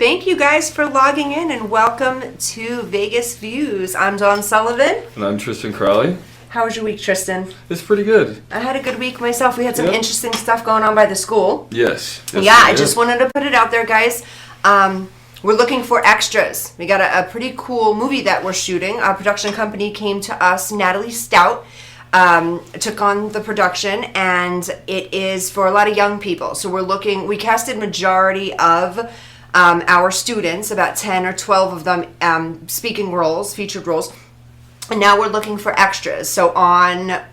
Thank you guys for logging in and welcome to Vegas Views. I'm Dawn Sullivan. And I'm Tristan Crowley. How was your week, Tristan? It's pretty good. I had a good week myself. We had some interesting stuff going on by the school. Yes. I just wanted to put it out there, guys. We're looking for extras. We got a pretty cool movie that we're shooting. A production company came to us, Natalie Stout, took on the production, and it is for a lot of young people. So we casted majority of our students, about 10 or 12 of them speaking roles, featured roles. And now we're looking for extras. So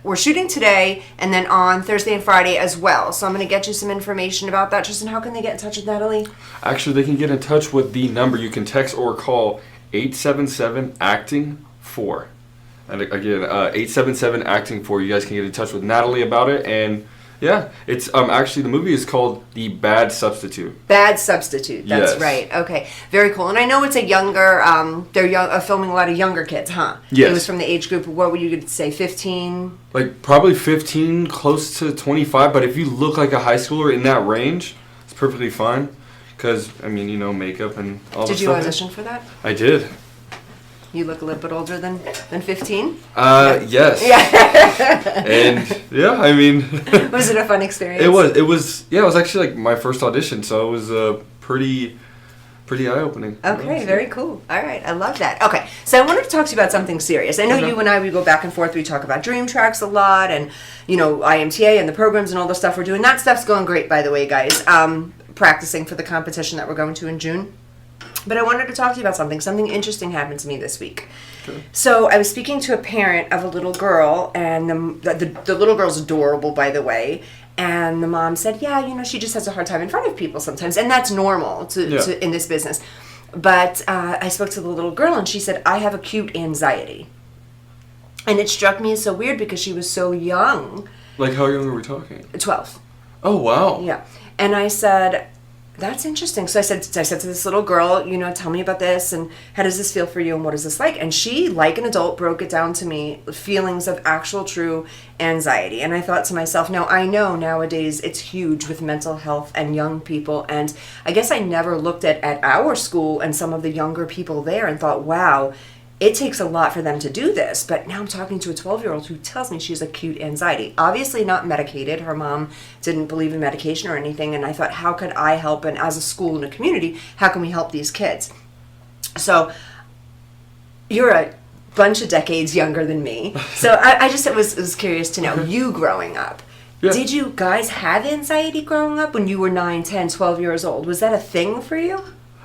we're shooting today and then on Thursday and Friday as well. So I'm going to get you some information about that. Tristan, how can they get in touch with Natalie? Actually, they can get in touch with the number. You can text or call 877-ACTING-4. And again, 877-ACTING-4. You guys can get in touch with Natalie about it. And yeah, it's actually the movie is called The Bad Substitute. Bad Substitute. That's right. Okay, very cool. And I know it's a younger. They're filming a lot of younger kids, huh? Yes. It was from the age group. What would you could say? 15. Like probably 15, close to 25. But if you look like a high schooler in that range, it's perfectly fine. Because I mean, makeup and all. Did you audition for that? I did. You look a little bit older than 15? Yes. Yeah. And yeah, I mean. Was it a fun experience? It was actually like my first audition, so it was pretty eye-opening. Okay, very cool. All right, I love that. Okay, so I wanted to talk to you about something serious. I know you and I, we go back and forth. We talk about Dream Tracks a lot and, IMTA and the programs and all the stuff we're doing. That stuff's going great, by the way, guys. Practicing for the competition that we're going to in June. But I wanted to talk to you about something. Something interesting happened to me this week. Okay. So I was speaking to a parent of a little girl, and the little girl's adorable, by the way. And the mom said, yeah, she just has a hard time in front of people sometimes. And that's normal to in this business. But I spoke to the little girl, and she said, I have acute anxiety. And it struck me as so weird because she was so young. Like, how young are we talking? 12. Oh, wow. Yeah. And I said, that's interesting. So I said to this little girl, tell me about this and how does this feel for you and what is this like? And she, like an adult, broke it down to me, feelings of actual true anxiety. And I thought to myself, now I know nowadays it's huge with mental health and young people. And I guess I never looked at our school and some of the younger people there and thought, wow, it takes a lot for them to do this. But now I'm talking to a 12-year-old who tells me she has acute anxiety. Obviously not medicated. Her mom didn't believe in medication or anything. And I thought, how could I help? And as a school and a community, how can we help these kids? So you're a bunch of decades younger than me. So I just was curious to know, you growing up, did you guys have anxiety growing up when you were 9, 10, 12 years old? Was that a thing for you?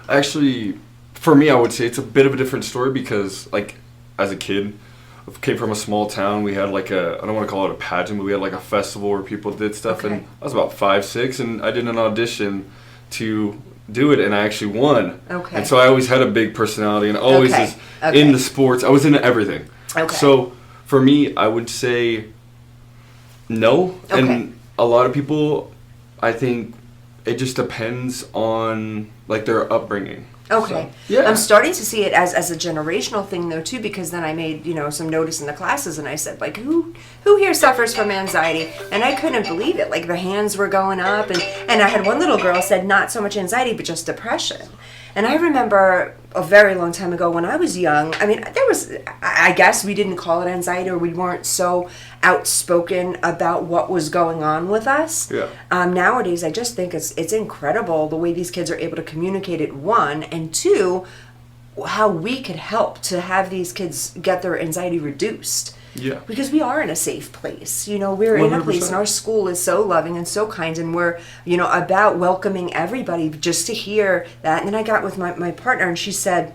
Actually, for me, I would say it's a bit of a different story because, like, as a kid, I came from a small town. We had like I don't want to call it a pageant, but we had like a festival where people did stuff. Okay. And I was about 5, 6, and I did an audition to do it, and I actually won. Okay. And so I always had a big personality, and always was in the sports. I was into everything. Okay. So for me, I would say no. Okay. And a lot of people, I think it just depends on like their upbringing. Okay. So, yeah. I'm starting to see it as a generational thing though too, because then I made, some notice in the classes and I said, like, who here suffers from anxiety? And I couldn't believe it. Like the hands were going up and I had one little girl said not so much anxiety but just depression. And I remember a very long time ago when I was young, I mean, I guess we didn't call it anxiety or we weren't so outspoken about what was going on with us. Yeah. Nowadays, I just think it's incredible the way these kids are able to communicate it, one, and two, how we could help to have these kids get their anxiety reduced. Yeah. Because we are in a safe place. We're 100%. In a place and our school is so loving and so kind and we're, about welcoming everybody just to hear that. And then I got with my partner and she said,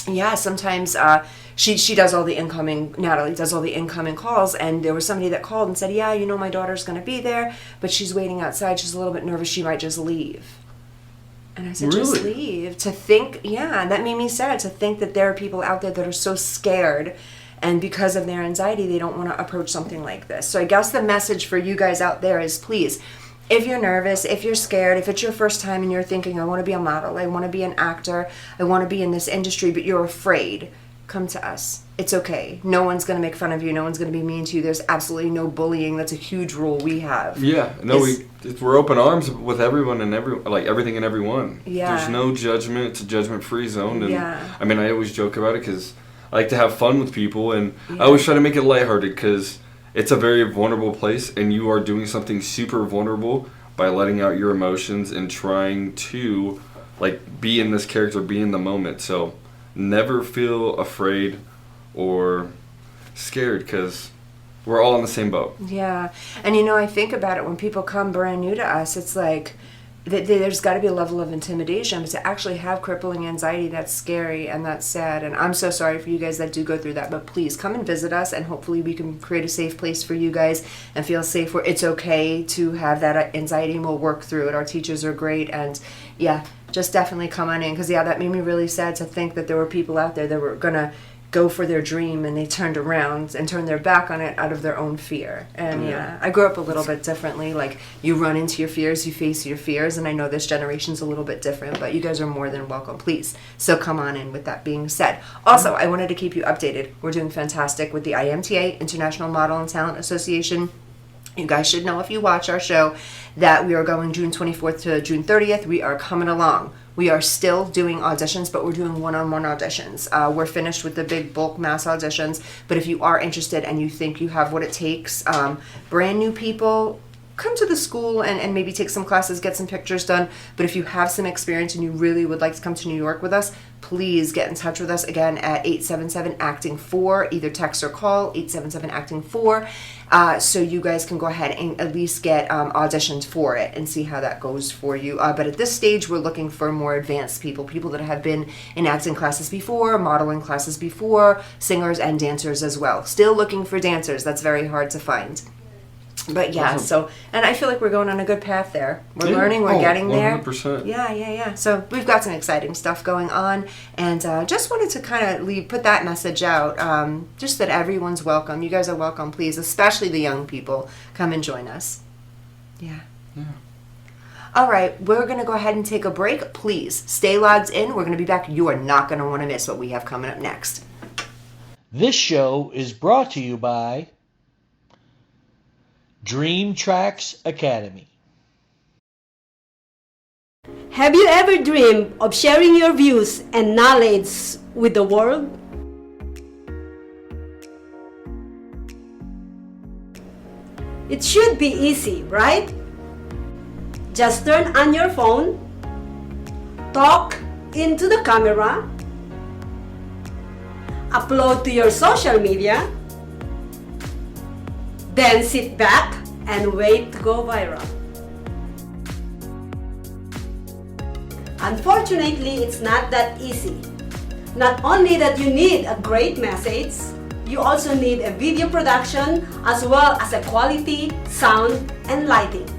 yeah, sometimes she does all the incoming, Natalie does all the incoming calls, and there was somebody that called and said, yeah, my daughter's going to be there, but she's waiting outside. She's a little bit nervous. She might just leave. And I said, really? Just leave. To think, and that made me sad to think that there are people out there that are so scared. And because of their anxiety, they don't want to approach something like this. So I guess the message for you guys out there is, please, if you're nervous, if you're scared, if it's your first time and you're thinking, I want to be a model, I want to be an actor, I want to be in this industry, but you're afraid, come to us. It's okay. No one's going to make fun of you. No one's going to be mean to you. There's absolutely no bullying. That's a huge rule we have. Yeah. No, we're open arms with everyone and everything and everyone. Yeah. There's no judgment. It's a judgment-free zone. And yeah. I mean, I always joke about it because I like to have fun with people, and I always try to make it lighthearted because it's a very vulnerable place, and you are doing something super vulnerable by letting out your emotions and trying to be in this character, be in the moment. So never feel afraid or scared because we're all in the same boat. Yeah. And I think about it when people come brand new to us, it's like there's got to be a level of intimidation, but to actually have crippling anxiety, that's scary and that's sad. And I'm so sorry for you guys that do go through that, but please come and visit us, and hopefully we can create a safe place for you guys and feel safe where it's okay to have that anxiety, and we'll work through it. Our teachers are great, and just definitely come on in, because that made me really sad to think that there were people out there that were gonna go for their dream and they turned around and turned their back on it out of their own fear. And I grew up a little bit differently. You run into your fears, you face your fears, and I know this generation's a little bit different, but you guys are more than welcome, please. So come on in. With that being said, also I wanted to keep you updated. We're doing fantastic with the IMTA, International Model and Talent Association. You guys should know if you watch our show that we are going June 24th to June 30th. We are coming along. We are still doing auditions, but we're doing one-on-one auditions. We're finished with the big bulk mass auditions, but if you are interested and you think you have what it takes, brand new people, come to the school and maybe take some classes, get some pictures done. But if you have some experience and you really would like to come to New York with us, please get in touch with us again at 877-ACTING-4. Either text or call 877-ACTING-4, so you guys can go ahead and at least get auditioned for it and see how that goes for you. But at this stage, we're looking for more advanced people that have been in acting classes before, modeling classes before, singers and dancers as well. Still looking for dancers. That's very hard to find. But awesome. And I feel like we're going on a good path there. We're learning, we're getting there. 100%. Yeah. So we've got some exciting stuff going on, and just wanted to kind of put that message out, just that everyone's welcome. You guys are welcome, please, especially the young people. Come and join us. Yeah. All right, we're going to go ahead and take a break. Please stay logged in. We're going to be back. You are not going to want to miss what we have coming up next. This show is brought to you by Dream Tracks Academy. Have you ever dreamed of sharing your views and knowledge with the world? It should be easy, right? Just turn on your phone, talk into the camera, upload to your social media, then sit back and wait to go viral. Unfortunately, it's not that easy. Not only that you need a great message, you also need a video production as well as a quality sound and lighting.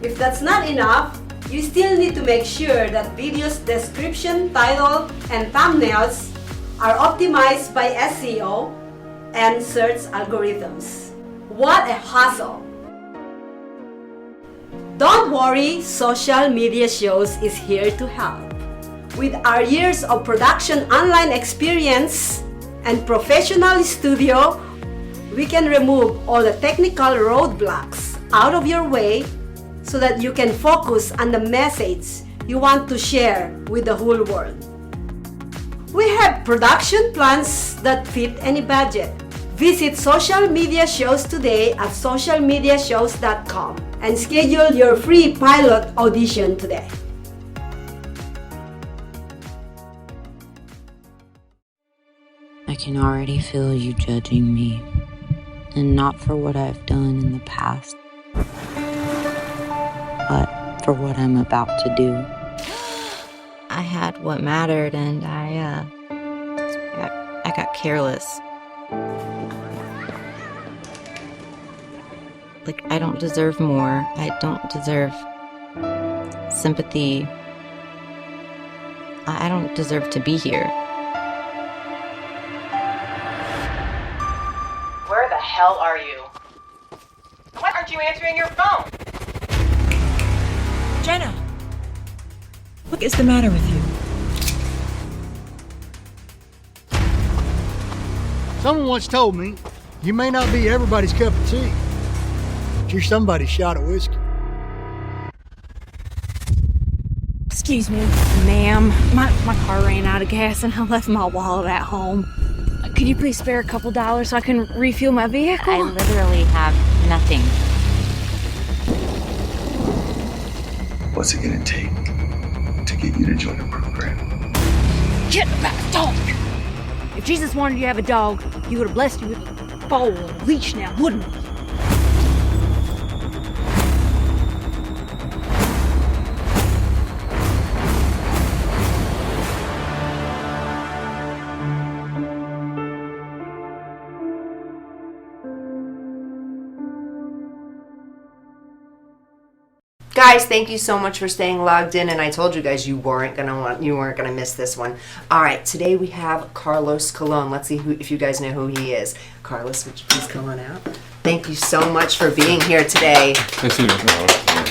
If that's not enough, you still need to make sure that video's description, title, and thumbnails are optimized by SEO and search algorithms. What a hassle! Don't worry, Social Media Shows is here to help. With our years of production online experience and professional studio, we can remove all the technical roadblocks out of your way so that you can focus on the message you want to share with the whole world. We have production plans that fit any budget. Visit Social Media Shows today at socialmediashows.com and schedule your free pilot audition today. I can already feel you judging me, and not for what I've done in the past, but for what I'm about to do. I had what mattered, and I got careless. I don't deserve more. I don't deserve sympathy. I don't deserve to be here. Where the hell are you? Why aren't you answering your phone? Jenna! What is the matter with you? Someone once told me, you may not be everybody's cup of tea, but you're somebody's shot of whiskey. Excuse me, ma'am. My car ran out of gas and I left my wallet at home. Could you please spare a couple dollars so I can refuel my vehicle? I literally have nothing. What's it gonna take to get you to join the program? Get back, dog! If Jesus wanted you to have a dog, he would have blessed you with a bowl and a leash now, wouldn't he? Guys, thank you so much for staying logged in, and I told you guys you weren't gonna miss this one. All right, today we have Carlos Colon. Let's see if you guys know who he is. Carlos, would you please come on out? Thank you so much for being here today. Nice to meet you.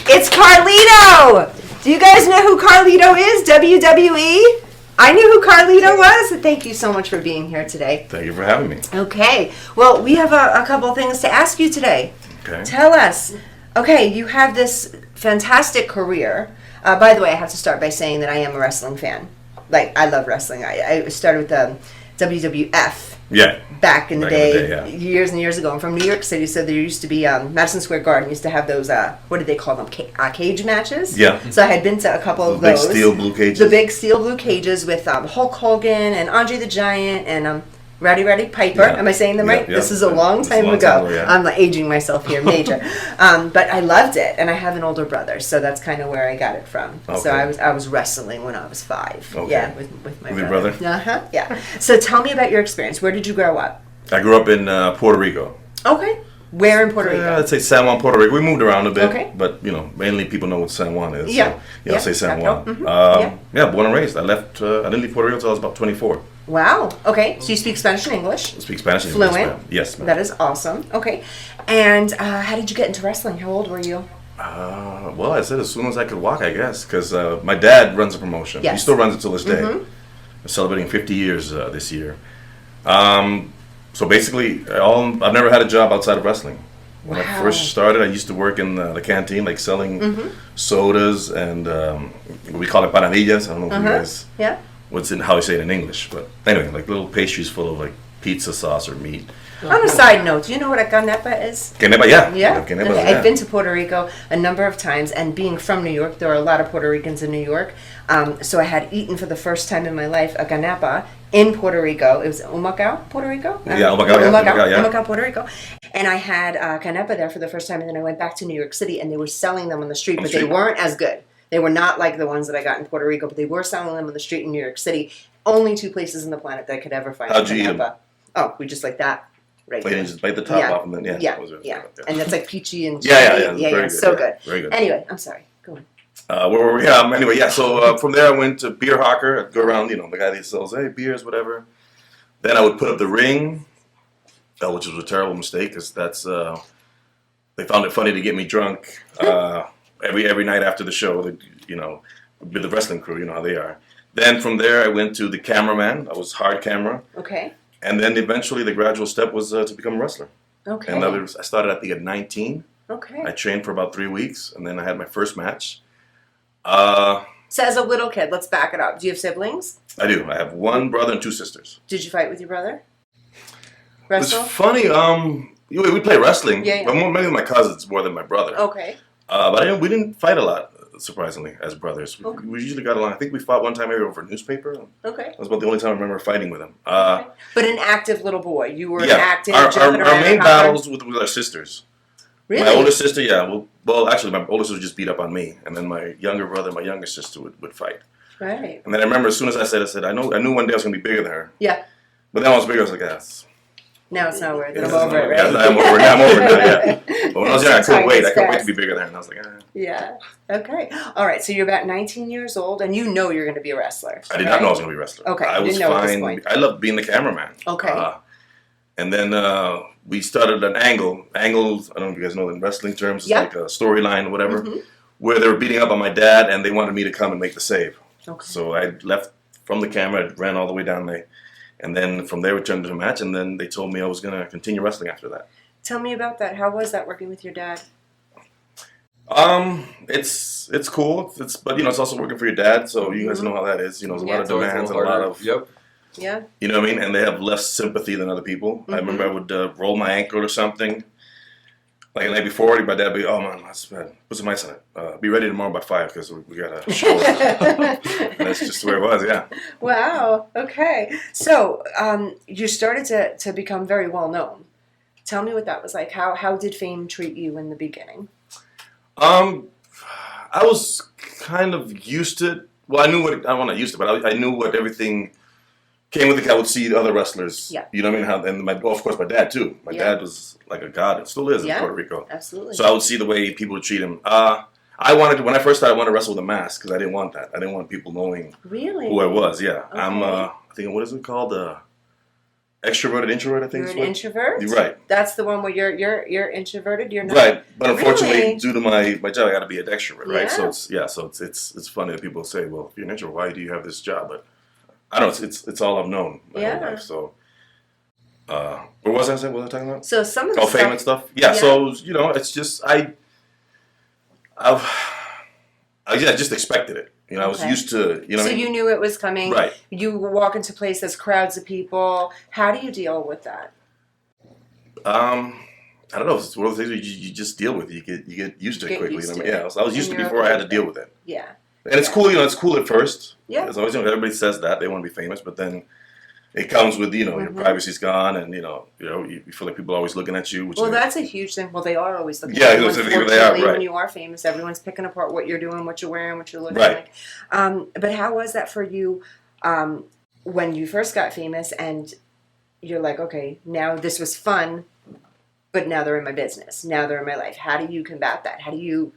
It's Carlito. Do you guys know who Carlito is? WWE. I knew who Carlito was. Thank you so much for being here today. Thank you for having me. Okay. Well, we have a couple things to ask you today. Okay. Tell us. Okay, you have this fantastic career. By the way, I have to start by saying that I am a wrestling fan. Like, I love wrestling. I started with the WWF back in the day, years and years ago. I'm from New York City, so there used to be Madison Square Garden used to have those, what did they call them, cage matches? Yeah. So I had been to a couple of big those. Steel blue cages. The big steel blue cages with Hulk Hogan and Andre the Giant and Rowdy Piper. Yeah. Am I saying them right? Yeah. This is a long time ago. I'm like aging myself here, major. But I loved it, and I have an older brother, so that's kind of where I got it from. Okay. So I was wrestling when I was 5. Okay. Yeah, with my your brother. brother? Yeah. So tell me about your experience. Where did you grow up? I grew up in Puerto Rico. Okay. Where in Puerto Rico? I'd say San Juan, Puerto Rico. We moved around a bit, Okay. but mainly people know what San Juan is. Yeah. So, I'll say San Juan. Mhm. Born and raised. I didn't leave Puerto Rico until I was about 24. Wow. Okay. So you speak Spanish and English? I speak Spanish and Fluent? English, ma'am. Yes, ma'am. That is awesome. Okay. And how did you get into wrestling? How old were you? Well, I said as soon as I could walk, I guess, because my dad runs a promotion. Yes. He still runs it till this day. Mhm. We're celebrating 50 years this year. So basically, I've never had a job outside of wrestling. When I first started, I used to work in the canteen, like selling sodas and we call it panadillas. I don't know if you guys, how you say it in English, but anyway, like little pastries full of like pizza sauce or meat. On a side note, do you know what a canepa is? Canepa, yeah. Yeah. Canepas, Okay. yeah. I've been to Puerto Rico a number of times, and being from New York, there are a lot of Puerto Ricans in New York. So I had eaten for the first time in my life a canepa in Puerto Rico. It was Humacao, Puerto Rico. Humacao, Puerto Rico. And I had canepa there for the first time, and then I went back to New York City, and they were selling them on the street, but they weren't as good. They were not like the ones that I got in Puerto Rico, but they were selling them on the street in New York City. Only 2 places on the planet that I could ever find How'd you eat canepa. them? Oh, we just like that. Right. Like, just bite the top off and then, yeah. And it's like peachy and yeah, yeah, so good. Very good. Anyway, I'm sorry. Go on. Where were we? Anyway, yeah. So from there, I went to beer hawker. I'd go around, the guy that sells, hey, beers, whatever. Then I would put up the ring, which was a terrible mistake because that's they found it funny to get me drunk every night after the show. With the wrestling crew, you know how they are. Then from there, I went to the cameraman. I was hard camera. Okay. And then eventually, the gradual step was to become a wrestler. Okay. And I started at the 19. Okay. I trained for about 3 weeks, and then I had my first match. So as a little kid, let's back it up. Do you have siblings? I do. I have 1 brother and 2 sisters. Did you fight with your brother? Wrestle? It's funny. We play wrestling. Yeah. But many of my cousins more than my brother. Okay. But we didn't fight a lot, surprisingly, as brothers. We usually got along. I think we fought one time maybe over a newspaper. Okay. That was about the only time I remember fighting with him. But an active little boy. You were active. Our main battles with our sisters. Really? My older sister, yeah. Well, actually, my older sister just beat up on me, and then my younger brother, my younger sister would fight. Right. And then I remember as soon as I said, I knew one day I was gonna be bigger than her. Yeah. But then I was bigger. I was like, now it's not worth it. Yeah, I'm over it, right? Yeah, I'm over it. I'm over it now, yeah. But when I was young, I couldn't wait. I couldn't wait to be bigger than her. And I was like, Yeah. Okay. All right. So you're about 19 years old, and you know you're going to be a wrestler. I did not know I was going to be a wrestler. Okay. I was fine. I loved being the cameraman. Okay. And then we started an angle. Angles, I don't know if you guys know in wrestling terms, it's like a storyline or whatever, where they were beating up on my dad, and they wanted me to come and make the save. Okay. So I left from the camera, ran all the way down there, And then from there, we turned into a match, and then they told me I was going to continue wrestling after that. Tell me about that. How was that working with your dad? It's cool. But it's also working for your dad, so you guys know how that is. There's a lot of demands and a lot of Yeah. You know what I mean? And they have less sympathy than other people. I remember I would roll my ankle or something. Like the night before, my dad would be, oh man, that's bad. Put some ice on it. Be ready tomorrow by 5 because we got a show. And that's just where it was, yeah. Wow. Okay. So you started to become very well known. Tell me what that was like. How did fame treat you in the beginning? I was kind of used to it. Well, I knew what I wasn't used to, but I knew what everything came with it. I would see other wrestlers. Yeah. You know what I mean? And of course, my dad too. My dad was like a god, and still is in Puerto Rico. Absolutely. So I would see the way people would treat him. When I first started, I wanted to wrestle with a mask because I didn't want that. I didn't want people knowing who I was. Yeah. Okay. I'm. I think what is it called? Extroverted, introvert. I think. You're an introvert. You're right. That's the one where you're introverted. You're not. Right, but unfortunately, Really? due to my job, I got to be an extrovert, right? Yeah. So it's funny that people say, "Well, if you're an introvert, why do you have this job?" But I don't know. It's all I've known my whole life. So, what was I saying? What was I talking about? So some of the fame and stuff. Yeah. So it's just I just expected it. I was used to. So you knew it was coming. Right. You walk into places, crowds of people. How do you deal with that? I don't know. It's one of those things you just deal with. You get used to it quickly. I was used to it before I had to deal with it. Yeah. And it's cool. It's cool at first. Yeah. It's always everybody says that they want to be famous, but then it comes with your privacy's gone, and you feel like people are always looking at you. Which that's a huge thing. Well, they are always looking. Yeah, at you. unfortunately, they are. Right. When you are famous, everyone's picking apart what you're doing, what you're wearing, what you're looking right. like. But how was that for you when you first got famous, and you're like, okay, now this was fun, but now they're in my business. Now they're in my life. How do you combat that? How do you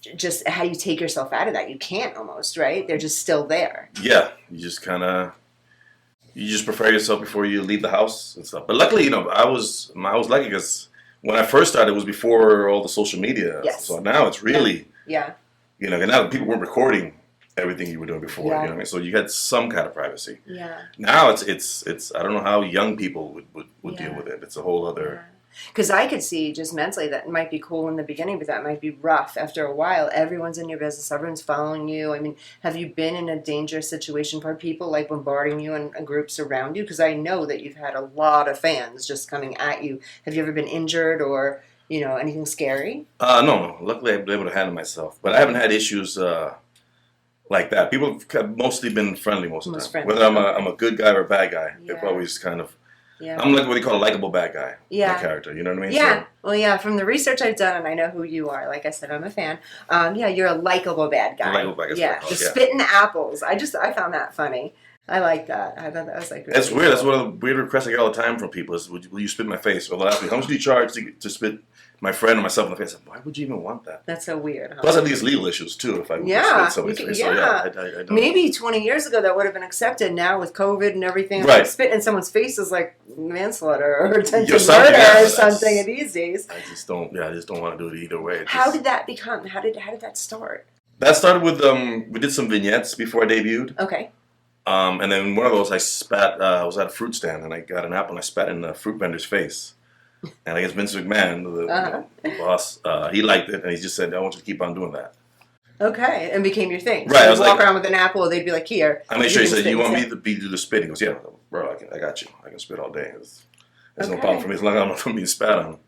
take yourself out of that? You can't almost, right? They're just still there. Yeah, you just prepare yourself before you leave the house and stuff. But luckily, I was lucky because when I first started, it was before all the social media. Yes. So now it's really, yeah. And now people weren't recording everything you were doing before. Yeah. You know what I mean? So you had some kind of privacy. Yeah. Now it's I don't know how young people would deal with it. It's a whole other. Because I could see just mentally that might be cool in the beginning, but that might be rough after a while. Everyone's in your business. Everyone's following you. I mean, have you been in a dangerous situation for people like bombarding you and groups around you? Because I know that you've had a lot of fans just coming at you. Have you ever been injured or, anything scary? No. Luckily, I've been able to handle myself. But I haven't had issues like that. People have mostly been friendly most of the time. Whether I'm a good guy or a bad guy, they've always kind of... Yeah. I'm like what they call a likable bad guy. Yeah. My character, you know what I mean? Yeah. So, well, yeah, from the research I've done, and I know who you are. Like I said, I'm a fan. You're a likable bad guy. Likable bad guy. Yeah, the spitting apples. I found that funny. I like that. I thought that was like really That's weird. Cool. That's one of the weird requests I get all the time from people is, will you spit in my face? Or they'll ask me, how much do you charge to spit my friend or myself in the face? Why would you even want that? That's so weird. Huh? Plus, I think it's legal issues too if I spit somebody's face. Yeah. So, I don't. Maybe 20 years ago that would have been accepted. Now with COVID and everything, right. Like spitting in someone's face is like manslaughter or attempted murder or something these days. I just don't want to do it either way. How did that become? How did that start? That started with we did some vignettes before I debuted. Okay. And then one of those I spat. I was at a fruit stand and I got an apple and I spat in the fruit vendor's face. And I guess Vince McMahon, the boss, he liked it and he just said, "I want you to keep on doing that." Okay, and became your thing. Right. So I was walk like, around with an apple, they'd be like, "Here." I made sure he said, "You want me to do the spitting?" He goes, "Yeah, bro, I got you. I can spit all day. There's no problem for me as long as I'm not being spat on."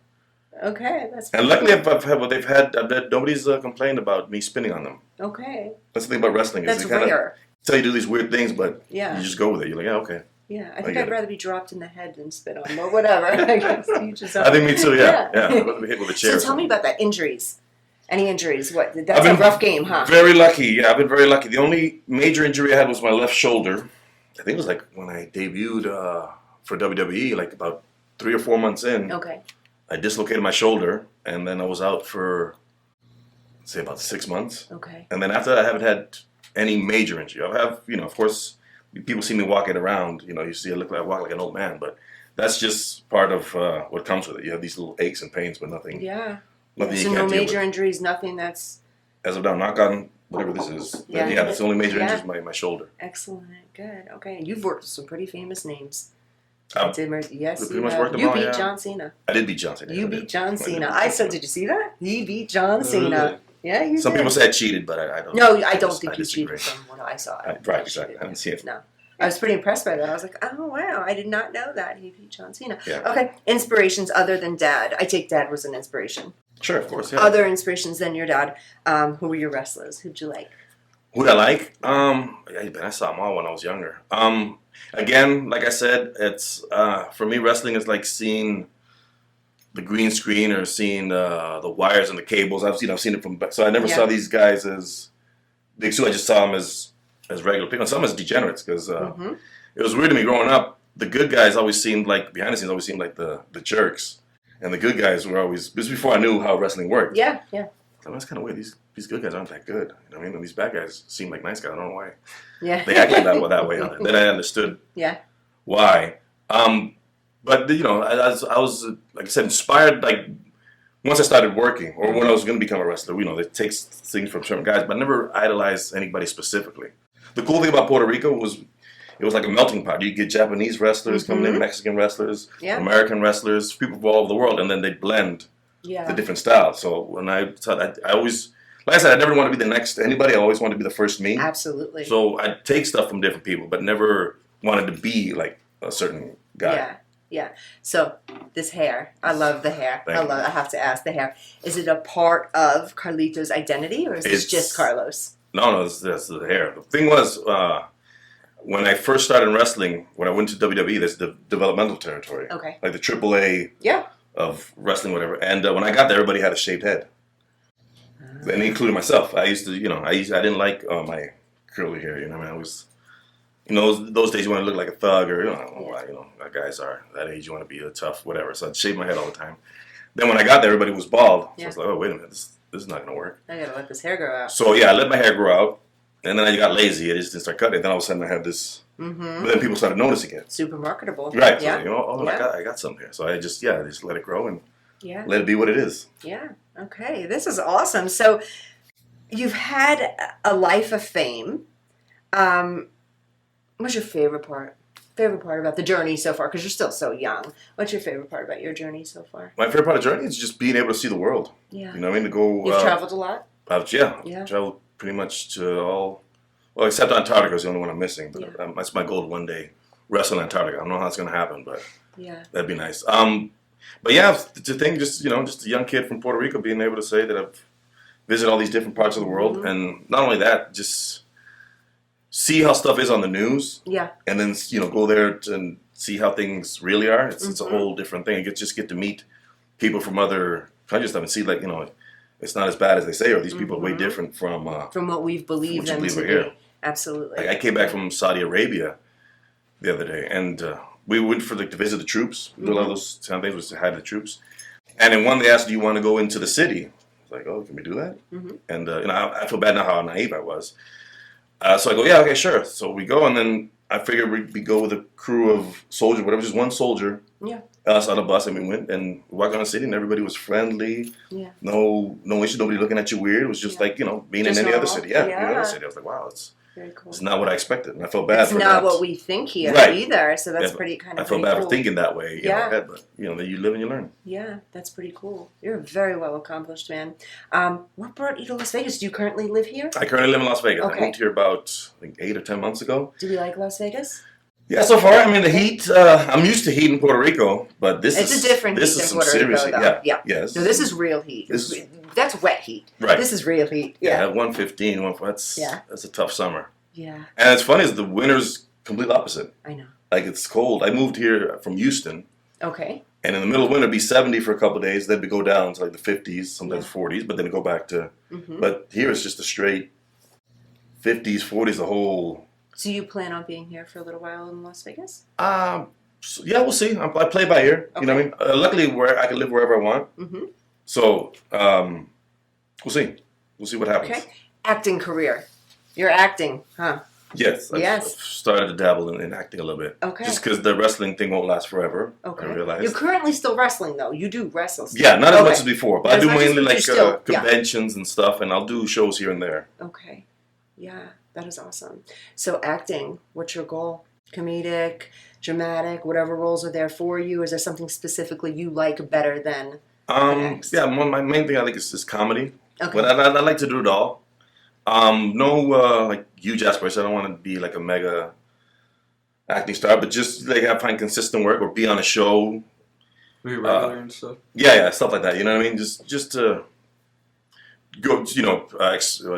Okay, that's. And luckily, I've had nobody's complained about me spitting on them. Okay. That's the thing about wrestling is that's they rare. Tell you to do these weird things, but you yeah. just go with it. You're like, yeah, okay. Yeah, I think I'd rather be dropped in the head than spit on, but whatever. I guess I think me too. Yeah. I'd rather be hit with a chair. So tell me about that. Injuries. Any injuries? That's a rough game, huh? Very lucky. Yeah, I've been very lucky. The only major injury I had was my left shoulder. I think it was like when I debuted for WWE, like about 3 or 4 months in. Okay. I dislocated my shoulder, and then I was out for, say, about 6 months. Okay. And then after that, I haven't had any major injury. I have, of course, people see me walking around. You see I walk like an old man, but that's just part of what comes with it. You have these little aches and pains, but nothing. Yeah. Nothing. So no major injuries, nothing that's. As of now, knock on whatever this is. Yeah. Yeah, that's the only major Yeah. injury is my shoulder. Excellent. Good. Okay. And you've worked with some pretty famous names. Yes, pretty you much have. worked them You all, beat yeah. John Cena. I did beat John Cena. You I beat did. John I Cena. did. I said, did you see that? He beat John Cena. Really? Yeah, you Some did. people say I cheated, but I don't. No, I don't think I you disagree. cheated from what I saw. Right, exactly. I didn't see it. No. I was pretty impressed by that. I was like, oh, wow, I did not know that. He beat John Cena. Yeah. Okay, inspirations other than Dad. I take Dad was an inspiration. Sure, of course. Yeah. Other inspirations than your dad. Who were your wrestlers? Who'd you like? Who'd I like? I saw them all when I was younger. Again, like I said, it's for me, wrestling is like seeing the green screen or seeing the wires and the cables. I've seen it from back. So I never saw these guys as big two. I just saw them as regular people, and some as degenerates because it was weird to me growing up. The good guys always seemed like behind the scenes always seemed like the jerks, and the good guys were always. This was before I knew how wrestling worked. Yeah. So that's kind of weird. These good guys aren't that good. You know what I mean? And these bad guys seem like nice guys. I don't know why. Yeah. They act like that way. Then I understood why. But you know, I was like I said, inspired. Like once I started working, or when I was going to become a wrestler, you know, it takes things from certain guys, but I never idolized anybody specifically. The cool thing about Puerto Rico was it was like a melting pot. You get Japanese wrestlers coming in, Mexican wrestlers, American wrestlers, people from all over the world, and then they blend the different styles. So when I always, like I said, I never want to be the next to anybody. I always wanted to be the first me. Absolutely. So I take stuff from different people, but never wanted to be like a certain guy. Yeah. So this hair, I love the hair. I have to ask the hair. Is it a part of Carlito's identity, or is this just Carlos? No, that's the hair. The thing was, when I first started wrestling, when I went to WWE, that's the developmental territory. Okay. Like the AAA of wrestling, whatever. And when I got there, everybody had a shaved head. And including myself. I used to, I didn't like my curly hair, I mean, I was, those days you want to look like a thug or, I don't know why, guys are that age, you want to be a tough, whatever. So I'd shave my head all the time. Then when I got there, everybody was bald. So I was like, oh, wait a minute, this is not going to work. I got to let this hair grow out. So I let my hair grow out. And then I got lazy. I just didn't start cutting it. Then all of a sudden I had this, but then people started noticing it. Super marketable. Right. So, I got some here. So I just let it grow and let it be what it is. Yeah. Okay. This is awesome. So you've had a life of fame. What's your favorite part? Favorite part about the journey so far? Because you're still so young. What's your favorite part about your journey so far? My favorite part of the journey is just being able to see the world. Yeah. You know what I mean? To go. You've traveled a lot? Traveled pretty much to all. Well, except Antarctica is the only one I'm missing. But that's my goal to one day wrestle in Antarctica. I don't know how it's going to happen, but that'd be nice. But to think just a young kid from Puerto Rico being able to say that I've visited all these different parts of the world, and not only that, just see how stuff is on the news. Yeah. And then go there and see how things really are. It's a whole different thing. You just get to meet people from other countries and see it's not as bad as they say, or these people are way different from what we've believed them to be. Here. Absolutely. Like I came back from Saudi Arabia the other day, and we went to visit the troops. Do a lot of those kind of things was to hide the troops. And in one they asked, "Do you want to go into the city?" I was like, "Oh, can we do that?" And I feel bad now how naive I was. So I go, "Yeah, okay, sure." So we go, and then I figured we go with a crew of soldiers, whatever, just one soldier. Yeah. Us on a bus, and we went and walked around the city, and everybody was friendly. Yeah. No issue, nobody looking at you weird. It was just like being just in any other city. Yeah, any other city. I was like, wow, it's very cool. It's not what I expected, and I felt bad. It's not what we think here either. So that's pretty kind of. I felt bad for thinking that way in my head, but you live and you learn. Yeah, that's pretty cool. You're a very well accomplished man. What brought you to Las Vegas? Do you currently live here? I currently live in Las Vegas. Okay. I moved here about 8 or 10 months ago. Do you like Las Vegas? Yeah, so far, I mean, the heat, I'm used to heat in Puerto Rico, but it's a different heat in Puerto Rico, though. Yeah. Yes. No, this is real heat. That's wet heat. Right. This is real heat. Yeah, 115, that's a tough summer. Yeah. And it's funny is the winter's complete opposite. I know. Like, it's cold. I moved here from Houston. Okay. And in the middle of winter, it'd be 70 for a couple of days. Then we go down to like the 50s, sometimes 40s, but then go back to... But here it's just a straight 50s, 40s, the whole... So you plan on being here for a little while in Las Vegas? Yeah, we'll see. I play by ear. Okay. You know what I mean? Luckily, I can live wherever I want. So we'll see. We'll see what happens. Okay. Acting career. You're acting, huh? Yes. I've started to dabble in acting a little bit. Okay. Just because the wrestling thing won't last forever. Okay. I realize. You're currently still wrestling, though. You do wrestle still. Yeah, not as much as before, but I do mainly like still, conventions and stuff, and I'll do shows here and there. Okay. Yeah, that is awesome. So acting, what's your goal? Comedic, dramatic, whatever roles are there for you? Is there something specifically you like better than the next? Yeah, my main thing I think is just comedy. Okay. But I like to do it all. No like huge aspirations. I don't want to be like a mega acting star, but just like I find consistent work or be on a show. Be regular and stuff. Yeah, stuff like that. You know what I mean? Just to go, you know,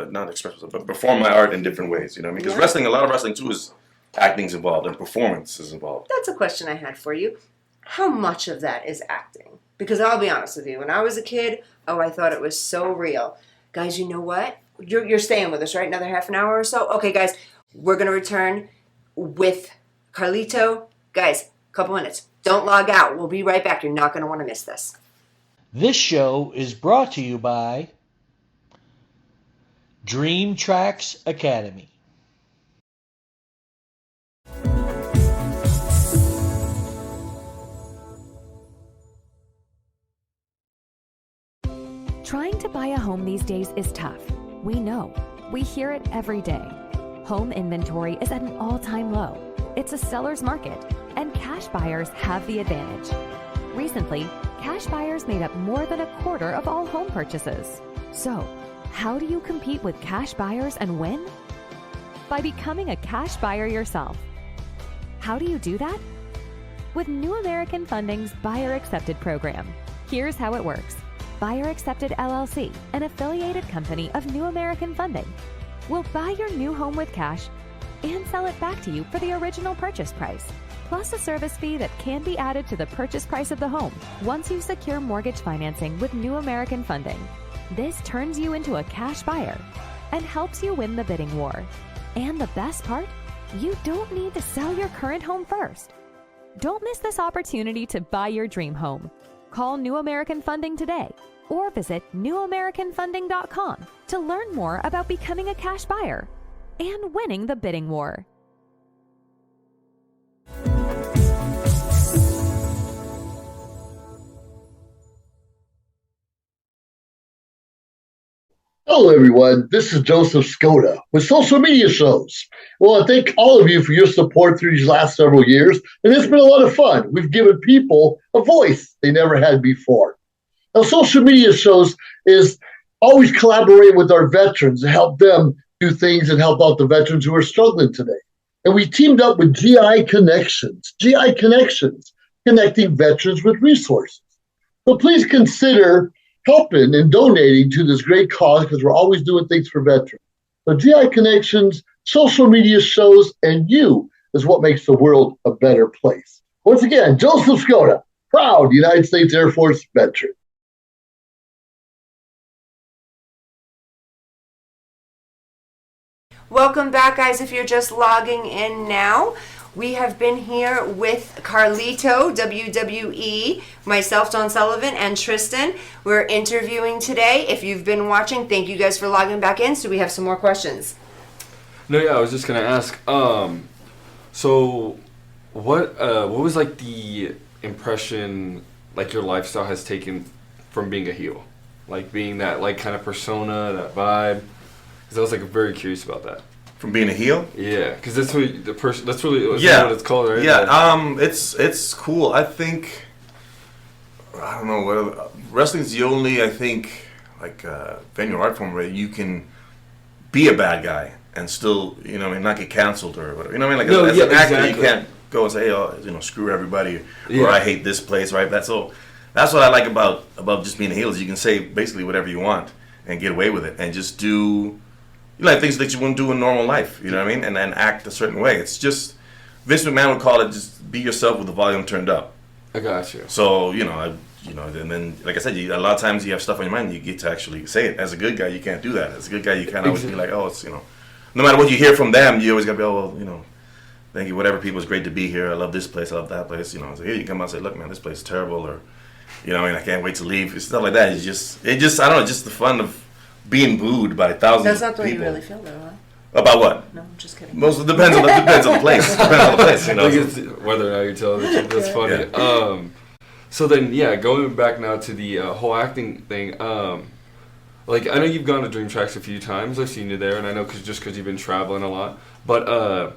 not express myself, but perform my art in different ways. You know what I mean? Because wrestling, a lot of wrestling too is acting's involved and performance is involved. That's a question I had for you. How much of that is acting? Because I'll be honest with you, when I was a kid, I thought it was so real. Guys, you know what? You're staying with us, right? Another half an hour or so? Okay, guys, we're going to return with Carlito. Guys, a couple minutes. Don't log out. We'll be right back. You're not going to want to miss this. This show is brought to you by Dream Tracks Academy. Trying to buy a home these days is tough. We know. We hear it every day. Home inventory is at an all-time low. It's a seller's market, and cash buyers have the advantage. Recently, cash buyers made up more than a quarter of all home purchases. So, how do you compete with cash buyers and win? By becoming a cash buyer yourself. How do you do that? With New American Funding's Buyer Accepted program. Here's how it works. Buyer Accepted LLC, an affiliated company of New American Funding, will buy your new home with cash and sell it back to you for the original purchase price, plus a service fee that can be added to the purchase price of the home once you secure mortgage financing with New American Funding. This turns you into a cash buyer and helps you win the bidding war. And the best part? You don't need to sell your current home first. Don't miss this opportunity to buy your dream home. Call New American Funding today or visit newamericanfunding.com to learn more about becoming a cash buyer and winning the bidding war. Hello, everyone. This is Joseph Skoda with Social Media Shows. Well, I thank all of you for your support through these last several years, and it's been a lot of fun. We've given people a voice they never had before. Now, Social Media Shows is always collaborating with our veterans to help them do things and help out the veterans who are struggling today. And we teamed up with GI Connections, connecting veterans with resources. So please consider helping and donating to this great cause because we're always doing things for veterans. So GI Connections, Social Media Shows, and you is what makes the world a better place. Once again, Joseph Skoda, proud United States Air Force veteran. Welcome back, guys. If you're just logging in now, we have been here with Carlito, WWE, myself, John Sullivan, and Tristan. We're interviewing today. If you've been watching, thank you guys for logging back in. So we have some more questions. No, yeah, I was just gonna ask. So, what was like the impression like your lifestyle has taken from being a heel, like being that like kind of persona, that vibe? Because I was like very curious about that. From being a heel? Yeah, because that's really the person. That's really what it's called, right? Yeah. It's cool. I think I don't know. Wrestling's the only venue art form where you can be a bad guy and still not get canceled or whatever. You know what I mean? Like as an actor, you can't go and say, screw everybody or I hate this place, right? That's what I like about just being a heel is you can say basically whatever you want and get away with it and just do. Things that you wouldn't do in normal life, you know what I mean? And then act a certain way. It's just, Vince McMahon would call it just be yourself with the volume turned up. I got you. So, and then, like I said, a lot of times you have stuff on your mind, you get to actually say it. As a good guy, you can't do that. As a good guy, you can't always be like, it's, no matter what you hear from them, you always got to be, thank you, whatever, people, it's great to be here. I love this place, I love that place. So here you come out and say, look, man, this place is terrible, or, I can't wait to leave. It's stuff like that. I don't know, just the fun of being booed by thousands of people. That's not the way you really feel, though, huh? About what? No, I'm just kidding. Most depends on the place. Depends on the place, you know. Whether or not you're telling the truth, that's funny. Yeah. So then, going back now to the whole acting thing. Like, I know you've gone to Dream Tracks a few times. I've seen you there, and I know because you've been traveling a lot. But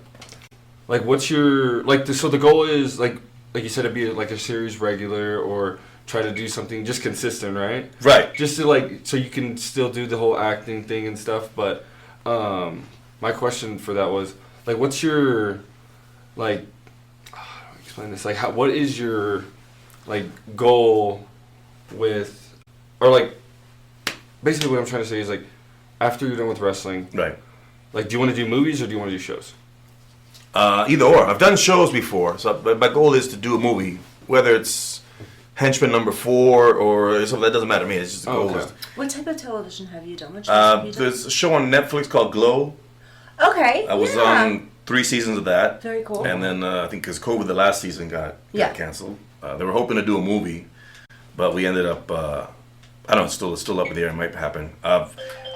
like, what's your so the goal is like you said, it'd be like a series regular or try to do something just consistent, right? Right. Just to so you can still do the whole acting thing and stuff. But my question for that was like, what's your explain this? Like, what is your goal with, or basically what I'm trying to say is after you're done with wrestling, right? Do you want to do movies or do you want to do shows? Either or. I've done shows before, so my goal is to do a movie, whether it's Henchman number 4 or something. That doesn't matter to me. It's just the goal. Okay. What type of television have you done? What shows have you done? There's a show on Netflix called Glow. Okay. I was on 3 seasons of that. Very cool. And then I think because COVID, the last season got canceled. They were hoping to do a movie, but we ended up. I don't know. It's still up in the air. It might happen.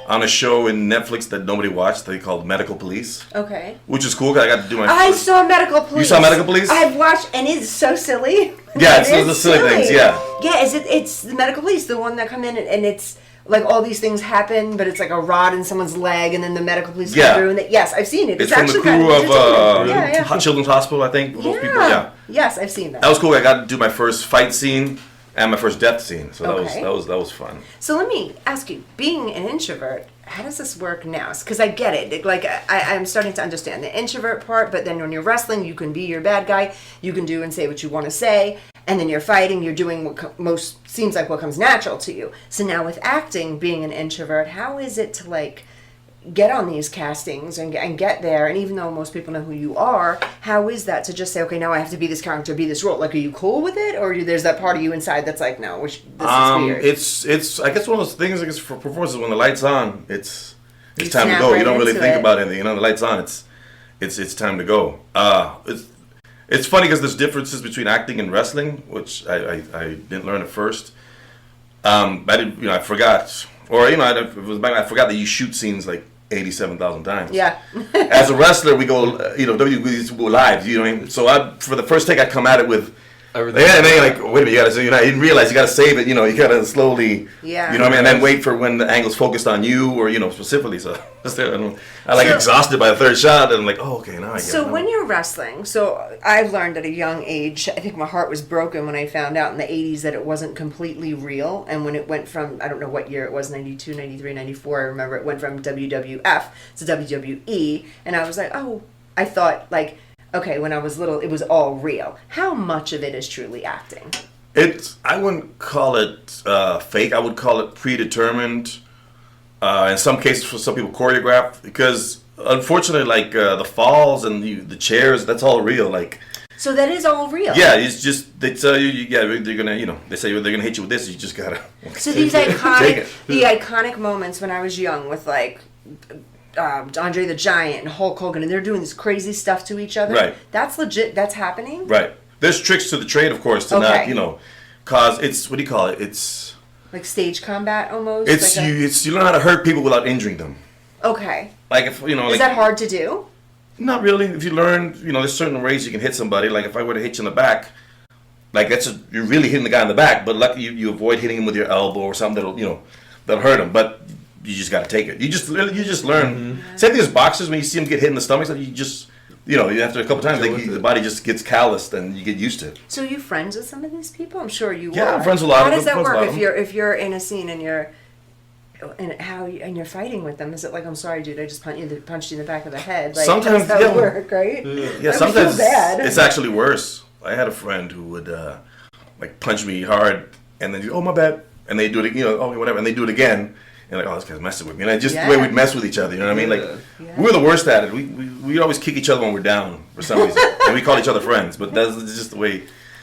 On a show in Netflix that nobody watched, they called Medical Police. Okay. Which is cool. I got to do my. I saw Medical Police. You saw Medical Police? I've watched, and it's so silly. Yeah, it's the silly things. Yeah. Yeah, it's the Medical Police, the one that come in and it's all these things happen, but it's like a rod in someone's leg, and then the Medical Police come through. And yes, I've seen it. It's from the crew of Children's Hospital, I think. Those people. Yeah. Yes, I've seen that. That was cool. I got to do my first fight scene and my first death scene, so that was fun. So let me ask you, being an introvert, how does this work now? Because I get it. I'm starting to understand the introvert part, but then when you're wrestling, you can be your bad guy. You can do and say what you want to say. And then you're fighting, you're doing what seems like what comes natural to you. So now with acting, being an introvert, how is it to get on these castings and get there? And even though most people know who you are, how is that to just say, okay, now I have to be this character, be this role? Are you cool with it? Or there's that part of you inside that's like, no, this is weird? It's I guess one of those things, I guess, for performances, when the light's on, it's time to go. You don't really think about anything. The light's on, it's time to go. It's funny because there's differences between acting and wrestling, which I didn't learn at first. I forgot. Or, I forgot that you shoot scenes 87,000 times. Yeah. As a wrestler, we go, WWC go live, you know what I mean? So for the first take, I come at it with everything. Yeah, and then you're wait a minute, I didn't realize you got to save it, you got to slowly, you know what I mean? And then wait for when the angle's focused on you or, specifically. So I exhausted by the third shot, and I'm like, oh, okay, now I get it. So when you're wrestling, so I've learned at a young age, I think my heart was broken when I found out in the 80s that it wasn't completely real. And when it went from, I don't know what year it was, 92, 93, 94, I remember it went from WWF to WWE. And I was like, oh, I thought okay, when I was little, it was all real. How much of it is truly acting? I wouldn't call it fake. I would call it predetermined. In some cases, for some people, choreographed. Because unfortunately, the falls and the chairs, that's all real. So that is all real. Yeah, it's just they tell you, they're gonna, they say they're gonna hit you with this. You just gotta. So these iconic moments when I was young with Andre the Giant and Hulk Hogan, and they're doing this crazy stuff to each other. Right. That's legit. That's happening. Right. There's tricks to the trade, of course, to not, cause it's, what do you call it? It's like stage combat almost. You learn how to hurt people without injuring them. Okay. If is that hard to do? Not really. If you learn, there's certain ways you can hit somebody. If I were to hit you in the back, you're really hitting the guy in the back, but luckily you avoid hitting him with your elbow or something that'll hurt him. But you just got to take it. You just learn. Mm-hmm. Same thing as boxers, when you see them get hit in the stomach, you just, after a couple times, the body just gets calloused and you get used to it. So are you friends with some of these people? I'm sure you are. Yeah, I'm friends with a lot of them. How does that work if you're in a scene and you're fighting with them? Is it I'm sorry, dude, I just punched you in the back of the head? Sometimes that would work, right? Yeah, sometimes it's actually worse. I had a friend who would punch me hard and then, oh, my bad, and they do it, whatever, and they do it again. And oh, this guy's messing with me. And just the way we'd mess with each other, you know what I mean? We were the worst at it. We always kick each other when we're down for some reason. And we call each other friends. But that's just the way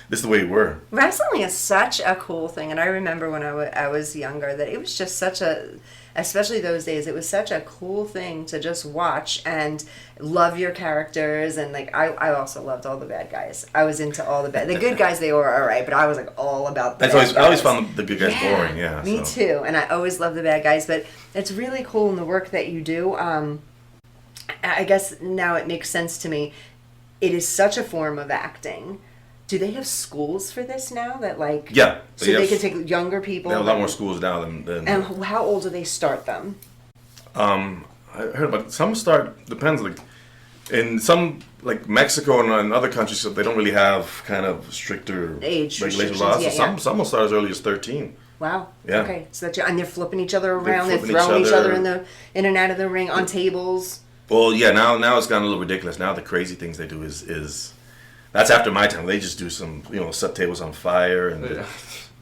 we were. Wrestling is such a cool thing. And I remember when I was younger that it was just such a, especially those days, it was such a cool thing to just watch and love your characters. And I also loved all the bad guys. I was into all the good guys, they were all right, but I was all about the bad guys. I always found the good guys boring, yeah. Me too. And I always loved the bad guys, but it's really cool in the work that you do. I guess now it makes sense to me. It is such a form of acting. Do they have schools for this now that like? Yeah. So they can take younger people. They have a lot more schools now than. And how old do they start them? I heard about some start depends like in some like Mexico and other countries, so they don't really have kind of stricter age regulation laws. Yeah, so some will start as early as 13. Wow. Yeah. Okay. So that and they're flipping each other around. They're flipping throwing each other other in and out of the ring on tables. Well, yeah. Now it's gotten a little ridiculous. Now the crazy things they do is that's after my time. They just do some set tables on fire and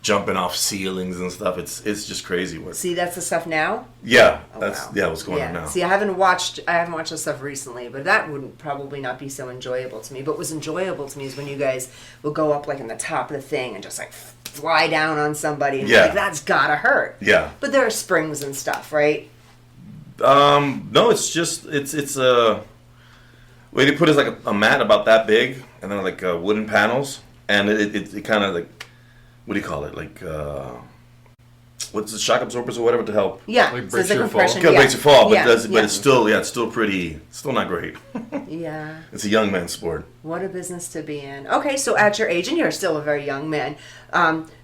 jumping off ceilings and stuff. It's just crazy. See, that's the stuff now. Yeah, Oh, that's wow. what's going on now. See, I haven't watched this stuff recently, but that would probably not be so enjoyable to me. But what's enjoyable to me is when you guys will go up like in the top of the thing and just like fly down on somebody, and you're like, that's gotta hurt. Yeah. But there are springs and stuff, right? No, it's just it's a way they put it is like a mat about that big, and then like wooden panels, and it kind of like, what do you call it? Like what's the shock absorbers or whatever to help? Yeah, like so it's breaks your like fall. compression. It breaks your fall, but yeah. it's still pretty, still not great. Yeah. It's a young man's sport. What a business to be in. Okay, so at your age, and you're still a very young man,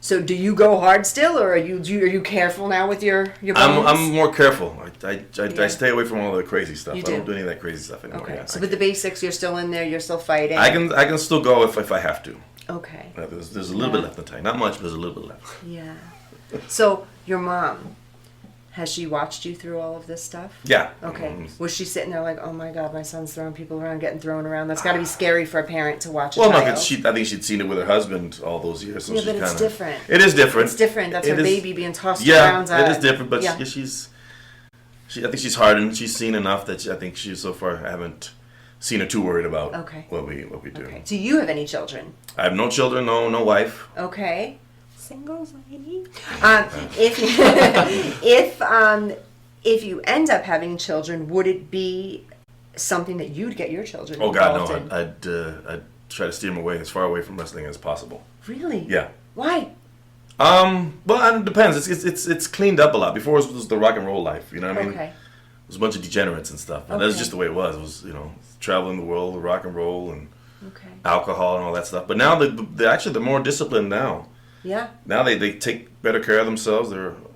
so do you go hard still, or are you careful now with your bones? I'm more careful. I stay away from all the crazy stuff. You I don't do any of that crazy stuff anymore. Okay, Yeah, so with the basics, you're still in there. You're still fighting. I can still go if I have to. Okay. There's a little bit left in the tank. Not much, but there's a little bit left. Yeah. So your mom, has she watched you through all of this stuff? Yeah. Okay. Was she sitting there like, oh my God, my son's throwing people around, getting thrown around? That's got to be scary for a parent to watch. Well, no, child. because I think she'd seen it with her husband all those years. So yeah, she's but it's kinda, different. It is different. It's different. That's her baby being tossed yeah, around. Yeah, it is different. But yeah. I think she's hardened. She's seen enough that I think she so far haven't seen her too worried about what we do. Okay. Do you have any children? I have no children, no wife. Okay. Singles lady. If you end up having children, would it be something that you'd get your children Oh God, involved no! I'd try to steer them away as far away from wrestling as possible. Really? Yeah. Why? Well, it depends. It's cleaned up a lot. Before it was the rock and roll life. You know what I mean? Okay. It was a bunch of degenerates and stuff. And that's just the way it was. It was traveling the world, rock and roll, and alcohol and all that stuff. But now they're more disciplined now. Yeah. Now they take better care of themselves.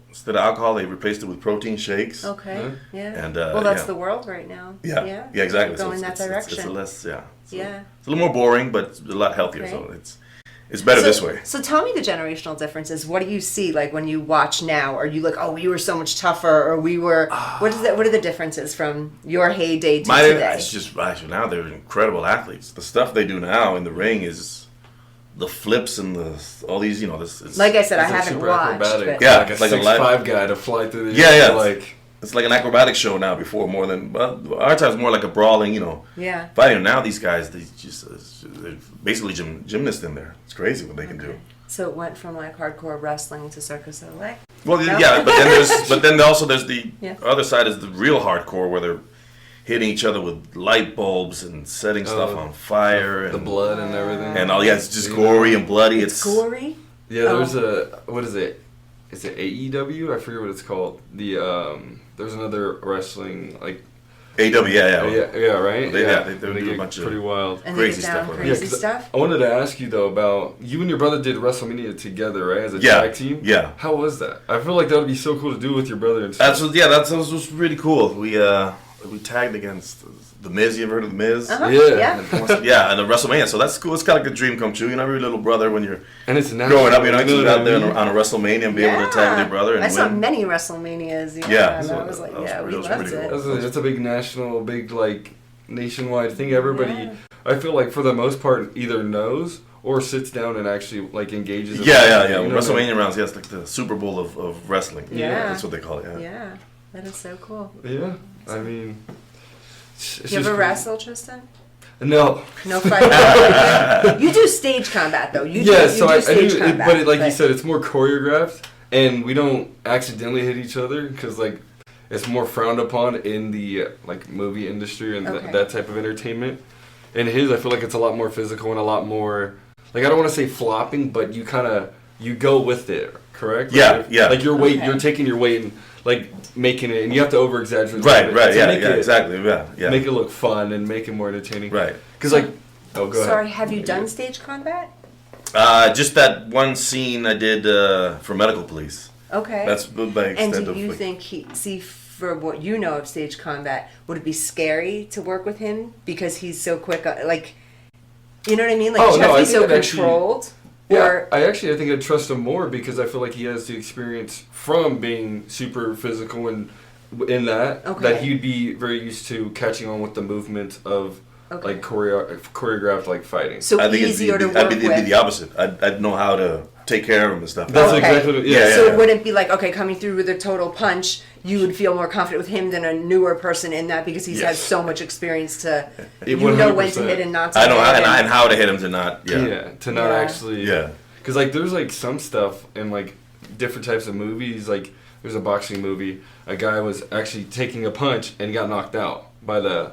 Instead of alcohol, they replaced it with protein shakes. Okay. Yeah. And well, that's the world right now. Yeah. Yeah, exactly. Going in that direction. It's a less. Yeah. Yeah. It's a little more boring, but it's a lot healthier. Okay. So it's better this way. So tell me the generational differences. What do you see like when you watch now? Are you like, oh, we were so much tougher, or we were? What are the differences from your heyday to today? It's just actually now they're incredible athletes. The stuff they do now in the ring is the flips and all these. Like I said, I haven't watched. But yeah, like a 6'5" guy to fly through the air. Yeah. It's like an acrobatic show now. Before more than our time's more like a brawling, Yeah. fighting. Now these guys, they're basically gymnasts in there. It's crazy what they can do. So it went from like hardcore wrestling to Circus LA. Well, yeah, but then also there's the other side is the real hardcore where they're hitting each other with light bulbs and setting stuff on fire and the blood and everything. And it's just gory and bloody. It's gory. Yeah, there's what is it? Is it AEW? I forget what it's called. There's another wrestling like AEW, yeah, right. They do a bunch of pretty wild, and crazy stuff. Crazy stuff. I wanted to ask you though about you and your brother did WrestleMania together, right? As a tag team. Yeah. How was that? I feel like that would be so cool to do with your brother and stuff. That was really cool. We tagged against the Miz. You ever heard of the Miz? Uh-huh. Yeah, and the WrestleMania. So that's cool. It's kind of like a dream come true. Every little brother when you're growing up, you out there on a WrestleMania and be able to tag with your brother. And I saw win. many WrestleManias. And I was like, we loved it. It's a big national, nationwide thing. Everybody, I feel like for the most part, either knows or sits down and actually engages. Yeah. WrestleMania rounds. It's like the Super Bowl of wrestling. Yeah, that's what they call it. Yeah, that is so cool. Yeah, I mean. You ever wrestle, Tristan? No. No fighting. You do stage combat though. You do stage combat. But like you said, it's more choreographed, and we don't accidentally hit each other because it's more frowned upon in the movie industry and that type of entertainment. And I feel like it's a lot more physical and a lot more I don't want to say flopping, but you go with it, correct? Yeah. Like your weight, you're taking your weight and like making it, and you have to over exaggerate. Right, exactly, yeah. Make it look fun and make it more entertaining. Right. Because go ahead. Sorry, have you done stage combat? Just that one scene I did for medical police. Okay. That's my extent And do of, you think for what you know of stage combat, would it be scary to work with him because he's so quick? Like, you know what I mean? Like, you have to be so controlled. I think I'd trust him more because I feel like he has the experience from being super physical and in that he'd be very used to catching on with the movement of like choreographed like fighting. So I think easier to work with. It'd be the opposite. I'd know how to take care of him and stuff. That's exactly what So it wouldn't be like, okay, coming through with a total punch, you would feel more confident with him than a newer person in that because he's had so much experience to, you know when to hit and not to hit. And how to hit him to not, to not actually, Because like there's like some stuff in like different types of movies, like there's a boxing movie, a guy was actually taking a punch and got knocked out by the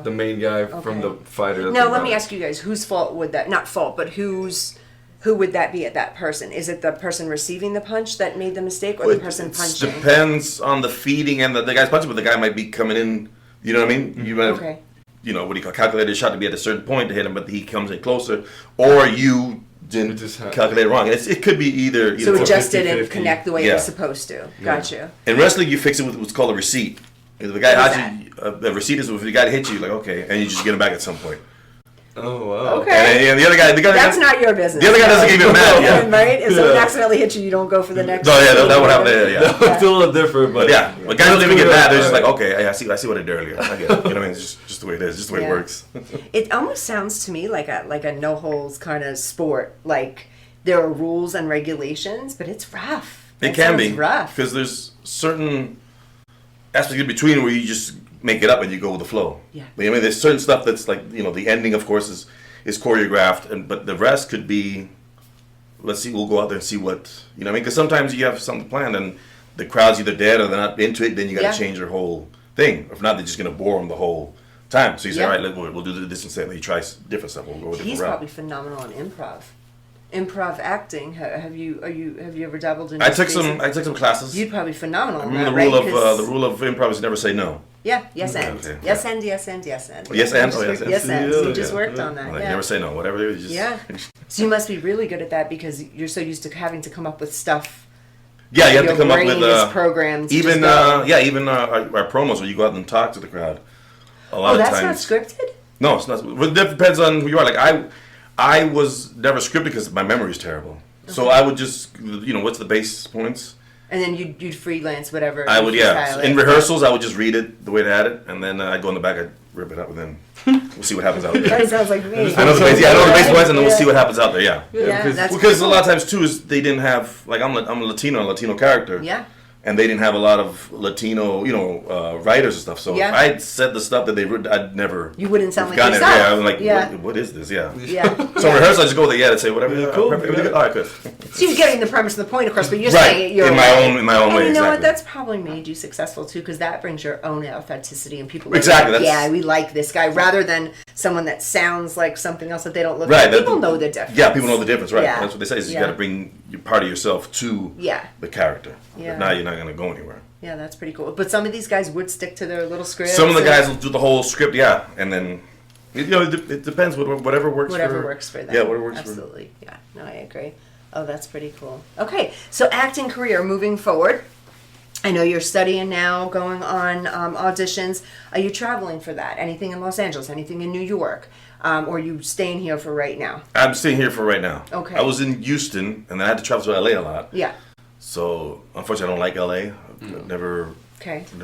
main guy from the fighter. Now let me ask you guys, whose fault would that, not fault, but who would that be at that person? Is it the person receiving the punch that made the mistake or the person punching? It depends on the feeding and the guy's punching, but the guy might be coming in, you know what I mean? You might have, you know, what do you call calculated his shot to be at a certain point to hit him, but he comes in closer, or you didn't calculate it wrong. It could be either so it just didn't connect the way it was supposed to. Gotcha. In wrestling, you fix it with what's called a receipt. If the guy has you, the receipt is if the guy hits you, like, okay, and you just get him back at some point. Oh, wow. Okay. And the other guy, that's not your business. The other guy doesn't get even mad. Right? If someone accidentally hits you, you don't go for the next. No, that would happen. It's a little different, but but guys don't even get mad. They're just like, okay, I see what I did earlier. I get it. You know what I mean? It's just the way it is. Just the way it works. It almost sounds to me like a no holds kind of sport. Like there are rules and regulations, but it's rough. It can be rough because there's certain aspects in between where you just make it up and you go with the flow. Yeah. I mean, there's certain stuff that's like, you know, the ending, of course, is choreographed, but the rest could be, let's see, we'll go out there and see what, you know what I mean? Because sometimes you have something planned and the crowd's either dead or they're not into it, then you got to change your whole thing. If not, they're just going to bore them the whole time. So you say, all right, we'll do this instead. You try different stuff. We'll go a different route. He's probably phenomenal in improv acting. Have you ever dabbled in? I took some classes. You'd probably be phenomenal. The rule of improv is never say no. Yeah. Yes and. Okay. Yes and. Yes and. Yes and. Yes and. Oh, yes and. Yes and. You just worked on that. Like, never say no. Whatever it is. Just So you must be really good at that because you're so used to having to come up with stuff. Yeah, you have to come up with programs. Even our promos where you go out and talk to the crowd. A lot of times. That's not scripted? No, it's not. It depends on who you are. Like I was never scripted because my memory is terrible. Okay. So I would just, you know, what's the base points? And then you'd freelance whatever. I would, in rehearsals, I would just read it the way they had it, and then I'd go in the back, I'd rip it up, and then we'll see what happens out there. That sounds like me. I know the base points, and then we'll see what happens out there. Because a lot of times too is they didn't have like I'm a Latino character. Yeah. And they didn't have a lot of Latino, you know, writers and stuff. So if I'd said the stuff that they wrote, I'd never. You wouldn't sound like yourself. I was like, what is this? Yeah. So in rehearsal, I just go there, and say whatever. Cool. All right, good. So you're getting the premise and the point across, but you're saying it your way. In my own way. And you know exactly. what? That's probably made you successful too, because that brings your own authenticity, and people. Exactly. Like, we like this guy, rather than someone that sounds like something else that they don't look like. People know the difference. Yeah, people know the difference. Right. That's what they say. Is you got to bring part of yourself to the character. Yeah. If not, you're not going to go anywhere. Yeah, that's pretty cool. But some of these guys would stick to their little script. Some of the guys will do the whole script, and then it depends. Whatever works. Whatever works for them. Yeah, whatever works. Absolutely. Yeah. No, I agree. Oh, that's pretty cool. Okay, so acting career moving forward. I know you're studying now, going on auditions. Are you traveling for that? Anything in Los Angeles? Anything in New York? Or are you staying here for right now? I'm staying here for right now. Okay. I was in Houston, and then I had to travel to LA a lot. Yeah. So, unfortunately, I don't like LA. Never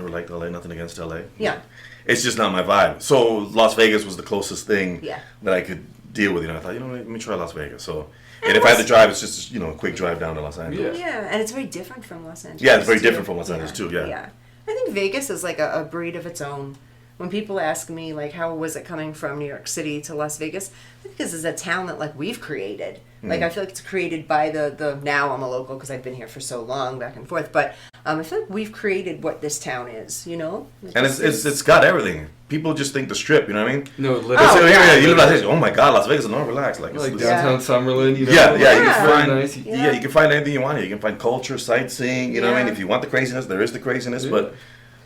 liked LA, nothing against LA. Yeah. It's just not my vibe. So, Las Vegas was the closest thing that I could deal with. I thought, let me try Las Vegas. So, and if I had to drive, it's just, a quick drive down to Los Angeles. Yeah, and it's very different from Los Angeles. Yeah, it's very different from Los Angeles, too, Yeah. I think Vegas is like a breed of its own. When people ask me, like, how was it coming from New York City to Las Vegas, I think this is a town that, like, we've created. Like, I feel like it's created by the now I'm a local because I've been here for so long, back and forth. But I feel like we've created what this town is, you know? And it's got everything. People just think the Strip, you know what I mean? No, literally. You live like, oh my God, Las Vegas, no, relax. Like downtown Summerlin, you know? Yeah, you can find nice. you can find anything you want. You can find culture, sightseeing, you know what I mean? If you want the craziness, there is the craziness, but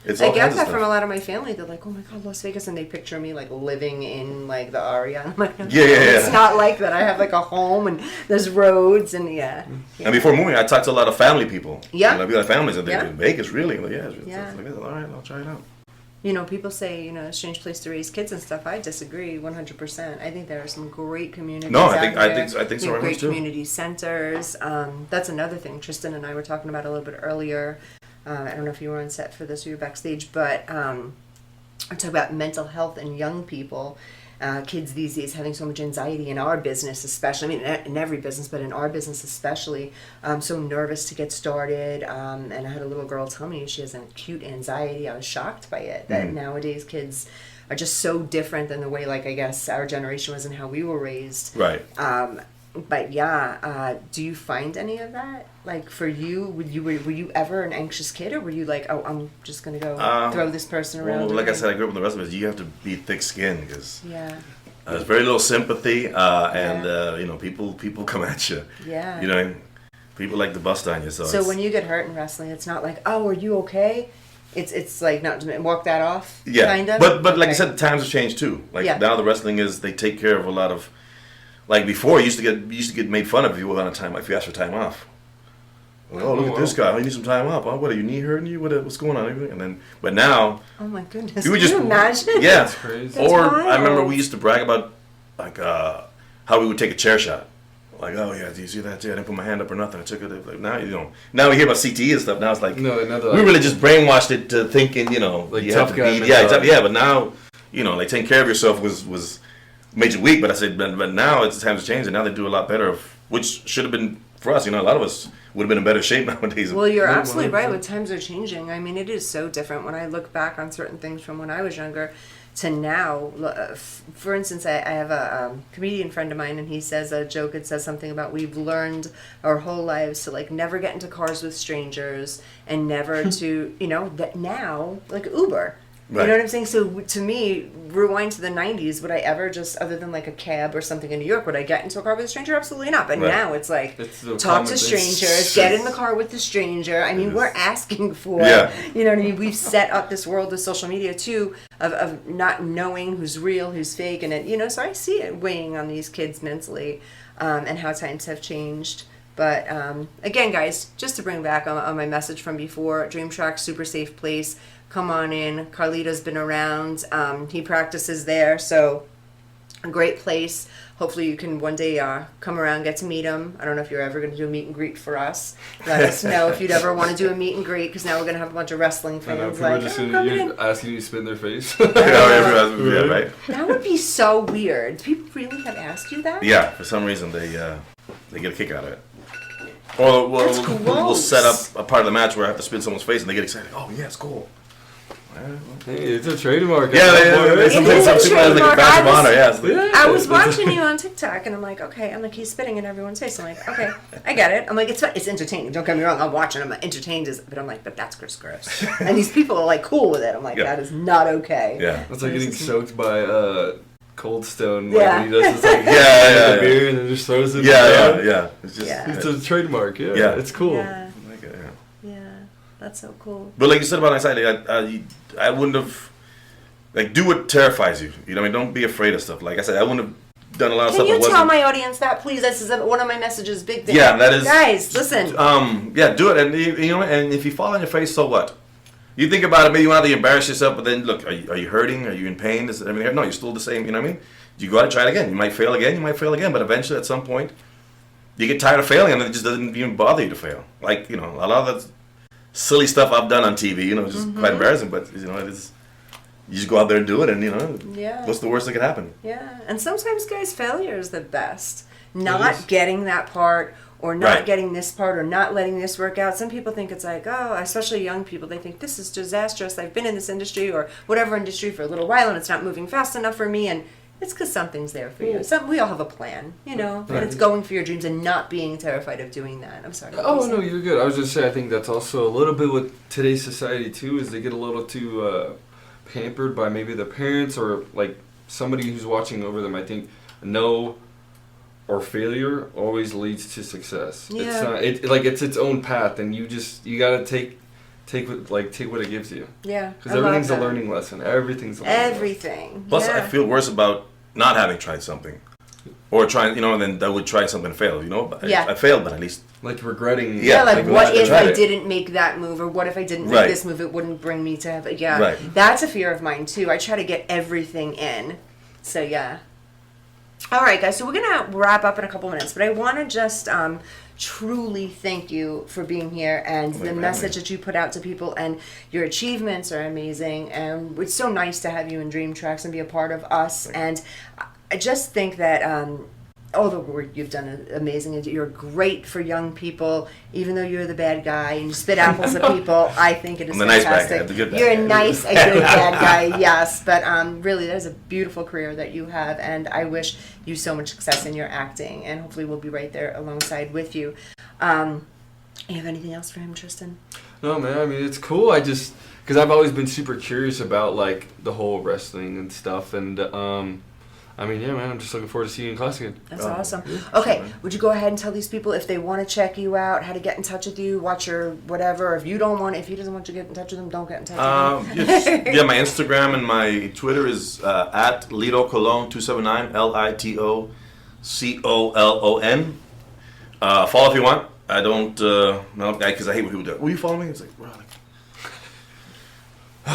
it's all I get kinds of that stuff. from a lot of my family. They're like, "Oh my God, Las Vegas," and they picture me like living in like the Aria. I'm like, no, it's not like that. I have like a home and there's roads and And before moving, I talked to a lot of family people. Yeah. I'd be like families, and they're in Vegas, really? I'm like, it's Yeah. like, all right, I'll try it out. You know, people say, you know, a strange place to raise kids and stuff. I disagree 100%. I think there are some great communities out there. I think so. You know, great too. community centers. That's another thing. Tristan and I were talking about a little bit earlier. I don't know if you were on set for this or you were backstage, but I talk about mental health in young people. Kids these days having so much anxiety in our business, especially. I mean, in every business, but in our business especially. So nervous to get started. And I had a little girl tell me she has an acute anxiety. I was shocked by it. That nowadays kids are just so different than the way, like, I guess our generation was and how we were raised. Right. But do you find any of that? Like for you, were you ever an anxious kid, or were you like, oh, I'm just gonna go throw this person around? Well, like I said, I grew up in the rest of it. You have to be thick-skinned because yeah, there's very little sympathy, and you know, people come at you. Yeah. You know, people like to bust on you. So when you get hurt in wrestling, it's not like, oh, are you okay? It's like not walk that off. Yeah. Kind of. But like I said, the times have changed too. Like now the wrestling is they take care of a lot of. Like before, you used to get made fun of if you were on a time if you asked for time off. Like, oh, look at this guy! You need some time off. Oh, what are you knee hurting you? What's going on? And then, but now. Oh my goodness! You Can you imagine? Yeah, that's crazy. I remember we used to brag about like how we would take a chair shot. Like, oh yeah, do you see that? Yeah, I didn't put my hand up or nothing. I took it. Like, now now we hear about CTE and stuff. Now it's like we really just brainwashed it to thinking like you have to be But now like taking care of yourself was made you weak. But I said, but now it's times changed, and now they do a lot better. Which should have been for us. A lot of us would have been in better shape nowadays. Well, you're absolutely right. With times are changing. I mean, it is so different when I look back on certain things from when I was younger to now. For instance, I have a comedian friend of mine, and he says a joke. It says something about we've learned our whole lives to like never get into cars with strangers and never to that now like Uber. Right. You know what I'm saying? So to me, rewind to the 90s, would I ever just, other than like a cab or something in New York, would I get into a car with a stranger? Absolutely not. But now it's like, talk to strangers, get in the car with the stranger. I mean, we're asking for, you know what I mean? We've set up this world with social media too, of not knowing who's real, who's fake. And so I see it weighing on these kids mentally and how times have changed. But again, guys, just to bring back on my message from before, Dream Track, super safe place. Come on in. Carlito's been around. He practices there, so a great place. Hopefully you can one day come around, get to meet him. I don't know if you're ever going to do a meet and greet for us. Let us know if you'd ever want to do a meet and greet, because now we're going to have a bunch of wrestling fans like, asking you to spin their face. Right. That would be so weird. Do people really have asked you that? Yeah, for some reason they get a kick out of it. Or we'll set up a part of the match where I have to spin someone's face and they get excited. Oh, yeah, it's cool. Hey, it's a trademark. Yeah, sometimes like a badge of honor. I was watching you on TikTok, and I'm like, he's spitting in everyone's face. I'm like, okay, I get it. I'm like, it's entertaining. Don't get me wrong. I'm watching. I'm entertained, but I'm like, but that's gross. And these people are like cool with it. I'm like, that is not okay. Yeah, it's like getting soaked by Cold Stone. Like, when he does this, like, beer and then just throws it. Yeah. It's a trademark. Yeah, it's cool. Yeah. That's so cool. But like you said about anxiety, I wouldn't have do what terrifies you. You know what I mean? Don't be afraid of stuff. Like I said, I wouldn't have done a lot of stuff. Can you tell my audience that, please? This is one of my messages. Big thing. Yeah, that is. Guys, listen. Do it, and and if you fall on your face, so what? You think about it. Maybe you want to embarrass yourself, but then look, are you hurting? Are you in pain? Is everything? No, you're still the same. You know what I mean? You got to try it again. You might fail again. But eventually, at some point, you get tired of failing, and it just doesn't even bother you to fail. Like a lot of that silly stuff I've done on TV, it's just quite embarrassing, but it is. You just go out there and do it, and what's the worst that could happen? Yeah, and sometimes, guys, failure is the best. Not getting that part, or not getting this part, or not letting this work out. Some people think it's like, especially young people, they think this is disastrous. I've been in this industry or whatever industry for a little while, and it's not moving fast enough for me. And It's because something's there for you. We all have a plan, you know, Right. and it's going for your dreams and not being terrified of doing that. I'm sorry. Oh, no, you're good. I was just saying, I think that's also a little bit with today's society, too, is they get a little too pampered by maybe their parents or, like, somebody who's watching over them. I think no or failure always leads to success. Yeah. It's its own path, and you got to take what it gives you. Yeah. Because everything's a learning lesson. Everything's a learning Everything. Plus, yeah. I feel worse about not having tried something. Or trying, you know, and then that would try something and fail, you know? But Yeah. I failed, but at least... Like regretting... Yeah, like what if tried I it. didn't make that move, or what if I didn't make Right. this move, it wouldn't bring me to heaven. Yeah, Right. That's a fear of mine too. I try to get everything in. So yeah. All right, guys, so we're going to wrap up in a couple minutes, but I want to just truly thank you for being here and the message that you put out to people, and your achievements are amazing, and it's so nice to have you in Dream Tracks and be a part of us. And I just think that all the work you've done is amazing, and you're great for young people, even though you're the bad guy and you spit apples at people. I think it is I'm the nice fantastic. bad guy, the good bad You're guy. a nice, a good bad guy, yes. But really, that is a beautiful career that you have, and I wish you so much success in your acting, and hopefully we'll be right there alongside with you. You have anything else for him, Tristan? No, man, I mean, it's cool. Because I've always been super curious about, like, the whole wrestling and stuff, and, I mean, yeah, man, I'm just looking forward to seeing you in class again. That's awesome. Okay, would you go ahead and tell these people if they want to check you out, how to get in touch with you, watch your whatever, or if he doesn't want to get in touch with them, don't get in touch with him. Yeah, my Instagram and my Twitter is at Lito Colon 279, LITOCOLON. Follow if you want. I don't no, because I hate when people do it. Will you follow me? It's like, bro,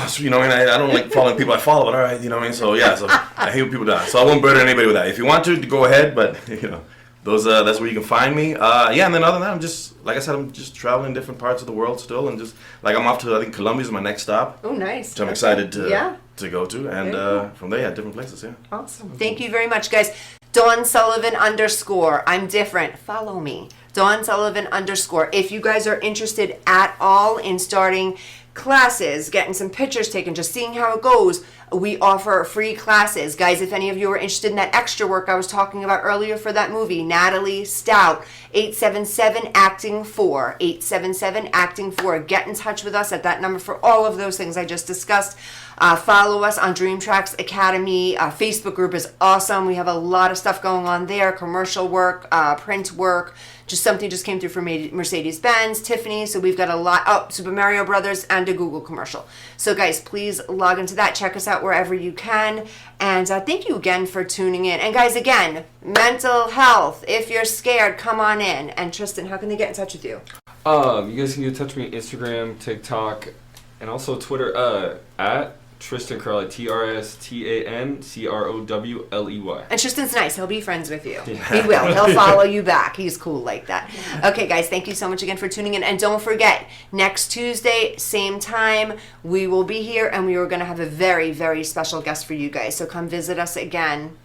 so, you know, I mean, I don't like following people I follow, but all right, you know what I mean? So, yeah, so I hate when people do that. So I won't burden anybody with that. If you want to, go ahead, but, you know, that's where you can find me. Yeah, and then other than that, I'm just, like I said, I'm just traveling different parts of the world still, and just, like, I'm off to, I think, Colombia is my next stop. Oh, nice. Which I'm excited to go to, and from there, yeah, different places, yeah. Awesome. Thank you very much, guys. Dawn Sullivan _ I'm different. Follow me. Dawn Sullivan _ If you guys are interested at all in starting classes, getting some pictures taken, just seeing how it goes, we offer free classes. Guys, if any of you are interested in that extra work I was talking about earlier for that movie, Natalie Stout, 877 Acting 4, 877 Acting 4. Get in touch with us at that number for all of those things I just discussed. Follow us on Dream Tracks Academy. Facebook group is awesome. We have a lot of stuff going on there, commercial work, print work. Just something just came through for Mercedes-Benz, Tiffany, so we've got a lot, Super Mario Brothers, and a Google commercial. So guys, please log into that, check us out wherever you can, and thank you again for tuning in. And guys, again, mental health, if you're scared, come on in. And Tristan, how can they get in touch with you? You guys can get in touch with me on Instagram, TikTok, and also Twitter, at Tristan Crowley, TRSTANCROWLEY. And Tristan's nice. He'll be friends with you. Yeah. He will. He'll follow you back. He's cool like that. Okay, guys, thank you so much again for tuning in. And don't forget, next Tuesday, same time, we will be here, and we are going to have a very, very special guest for you guys. So come visit us again.